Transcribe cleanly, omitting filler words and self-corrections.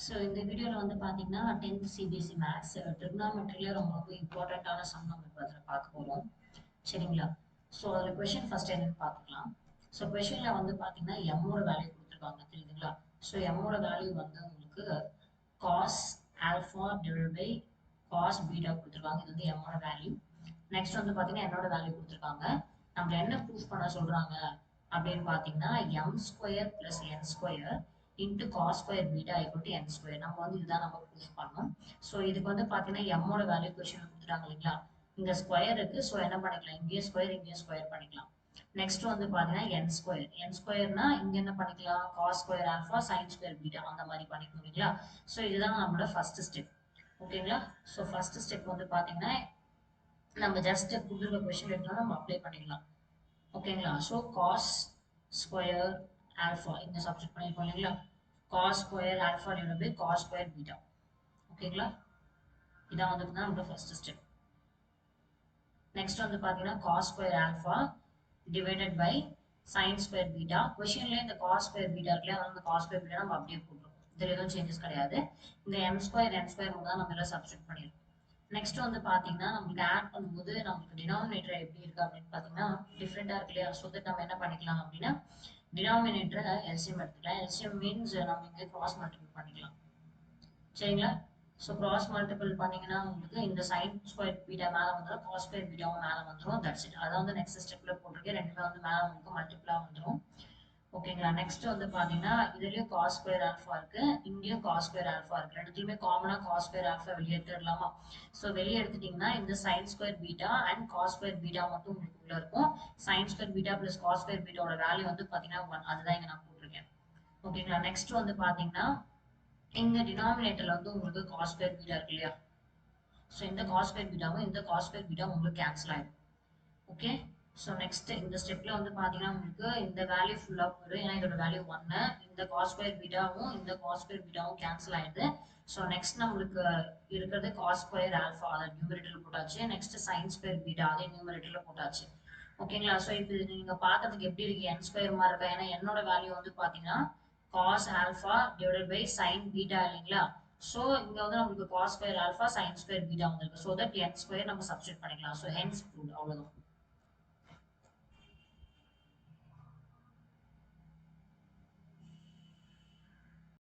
So இந்த வீடியோவில் வந்து பார்த்தீங்கன்னா 10th சிபிஎஸ்சி மேக்ஸ் ட்ரிக்னாமெட்ரியில ரொம்ப ரொம்ப இம்பார்ட்டண்ட்டான சம் நம்ம இப்போ அதில் பார்க்க போகிறோம். சரிங்களா? ஸோ அதில் கொஷின் ஃபர்ஸ்ட் என்னன்னு பார்த்துக்கலாம். ஸோ கொஷினில் வந்து பார்த்தீங்கன்னா எம்மோட வேல்யூ கொடுத்துருக்காங்க தெரியுதுங்களா? ஸோ எம்மோட வேல்யூ வந்து உங்களுக்கு cos alpha divide by cos beta கொடுத்துருக்காங்க. இது வந்து எம்மோட வேல்யூ. நெக்ஸ்ட் வந்து பார்த்தீங்கன்னா என்னோட வேல்யூ கொடுத்துருக்காங்க. நம்ம என்ன ப்ரூஃப் பண்ண சொல்கிறாங்க அப்படின்னு பார்த்தீங்கன்னா M square plus N square into cos square beta equal to N square. நம்ம வந்து இதுதான் நம்ம ப்ரூஃப் பண்ணோம். ஸோ இதுக்கு வந்து பார்த்தீங்கன்னா எம்மோட வேல்யூ கொஷின் கொடுத்துட்டாங்க இல்லைங்களா? இங்க ஸ்கொயர் இருக்கு. ஸோ என்ன பண்ணிக்கலாம், இங்கேயும் ஸ்கொயர் பண்ணிக்கலாம். நெக்ஸ்ட் வந்து பார்த்தீங்கன்னா என் ஸ்கொயர்னா இங்க என்ன பண்ணிக்கலாம், cos square alpha sine square beta அந்த மாதிரி பண்ணிக்கணும் இல்லைங்களா? ஸோ இதுதான் நம்மளோட ஃபர்ஸ்ட் ஸ்டெப். ஓகேங்களா? ஸோ ஃபர்ஸ்ட் ஸ்டெப் வந்து பார்த்தீங்கன்னா நம்ம ஜஸ்ட் கொடுத்துருக்க கொஷின் எடுத்தோம்னா நம்ம அப்ளை பண்ணிடலாம். ஓகேங்களா? ஸோ காஸ் ஸ்கொயர் ஆல்ஃபா இங்க சப்ஸ்டிட் பண்ணிருக்கோம் இல்லைங்களா? Cos square alpha divide by cos square beta. ஓகேங்களா? இதான் வந்து நம்மளோட ஃபர்ஸ்ட் ஸ்டெப். நெக்ஸ்ட் வந்து பார்த்தீங்கன்னா cos square alpha divided by sine square beta. கொஷின்லேயே இந்த காஸ் ஸ்கொயர் பீட்டா இருக்குல்லையா, அதனால இந்த காஸ் ஸ்கொயர் பீட்டா நம்ம அப்படியே போட்டுருக்கோம். இதில் எதுவும் சேஞ்சஸ் கிடையாது. இந்த என் ஸ்கொயர் மட்டும் தான் நம்ம இதில் சப்ஸ்டிட் பண்ணியிருக்கோம். நெக்ஸ்ட் வந்து பார்த்தீங்கன்னா நம்மளுக்கு ஆட் பண்ணும்போது நம்மளுக்கு டினாமினேட்டர் எப்படி இருக்கு அப்படின்னு பார்த்தீங்கன்னா டிஃப்ரெண்டாக இருக்கு இல்லையா? ஸோ தட் நம்ம என்ன பண்ணிக்கலாம் அப்படின்னா டினாமினேட்டரை எல்சிஎம் எடுத்துக்கலாம். எல்சிஎம் மீன்ஸ் நம்ம இங்கே கிராஸ் மல்டிபிள் பண்ணிக்கலாம். சரிங்களா? ஸோ கிராஸ் மல்டிபிள் பண்ணீங்கன்னா உங்களுக்கு இந்த சைன் ஸ்கொயர் பீட்டா மேலே வந்துடும், காஸ் ஸ்கொயர் பீட்டாவும் மேலே வந்துடும். That's it. அதான் வந்து நெக்ஸ்ட் ஸ்டெப்ல போட்டிருக்கேன். ரெண்டுமே வந்து மேலே உங்களுக்கு மல்டிபிளா வந்துடும். ஓகேங்களா? நெக்ஸ்ட் வந்து பாத்தீங்கன்னா இதுலயும் காஸ் ஸ்கொயர் ஆல்ஃபா இருக்கு, இங்கேயும் காஸ் ஸ்கொயர் ஆல்ஃபா இருக்கு. ரெண்டுத்துலயுமே காமனா காஸ் ஸ்கொயர் ஆல்ஃபா வெளியே எடுத்துடலாமா? ஸோ வெளியே எடுத்துட்டீங்கன்னா இந்த sine square beta and cos square beta மட்டும் உங்களுக்கு உள்ள இருக்கும். Sine square beta plus cos square பீட்டாவோட வேல்யூ வந்து பாத்தீங்கன்னா 1. அதுதான் இங்க நான் போட்டிருக்கேன். ஓகேங்களா? நெக்ஸ்ட் வந்து பாத்தீங்கன்னா இங்க டினாமினேட்டர்ல வந்து உங்களுக்கு காஸ் ஸ்கொயர் பீட்டா இருக்கு இல்லையா? ஸோ இந்த காஸ் ஸ்கொயர் பீட்டாவும் இந்த காஸ் ஸ்கொயர் பீட்டாவும் உங்களுக்கு கேன்சல் ஆயிடும். ஓகே. ஸோ நெக்ஸ்ட் இந்த ஸ்டெப்ல வந்து பாத்தீங்கன்னா உங்களுக்கு இந்த வேல்யூ ஃபுல்லா போயிடும். ஏன்னா இதோட வேல்யூ 1. இந்த காஸ் ஸ்கொயர் பீட்டாவும் இந்த காஸ் ஸ்கொயர் பீட்டாவும் கேன்சல் ஆயிடுது. ஸோ நெக்ஸ்ட் நம்மளுக்கு இருக்கிறது காஸ் ஸ்கொயர் ஆல்ஃபா, அதை நியூமரேட்டர்ல போட்டாச்சு. நெக்ஸ்ட் சைன் ஸ்கொயர் பீட்டா, அதே நியூமரேட்டர்ல போட்டாச்சு. ஓகேங்களா? ஸோ இப்போ நீங்க பாக்கிறதுக்கு எப்படி இருக்கு, என் ஸ்கொயர் மாதிரி இருக்கா? ஏன்னா என்னோட வேல்யூ வந்து பாத்தீங்கன்னா cos alpha divided by sine beta இல்லைங்களா? ஸோ இங்க வந்து நம்மளுக்கு cos square alpha sine square beta வந்திருக்கு. ஸோ தட் என் ஸ்கொயர் நம்ம சப்ஸ்டிட் பண்ணிக்கலாம். So hence proved. அவ்வளவுதான்.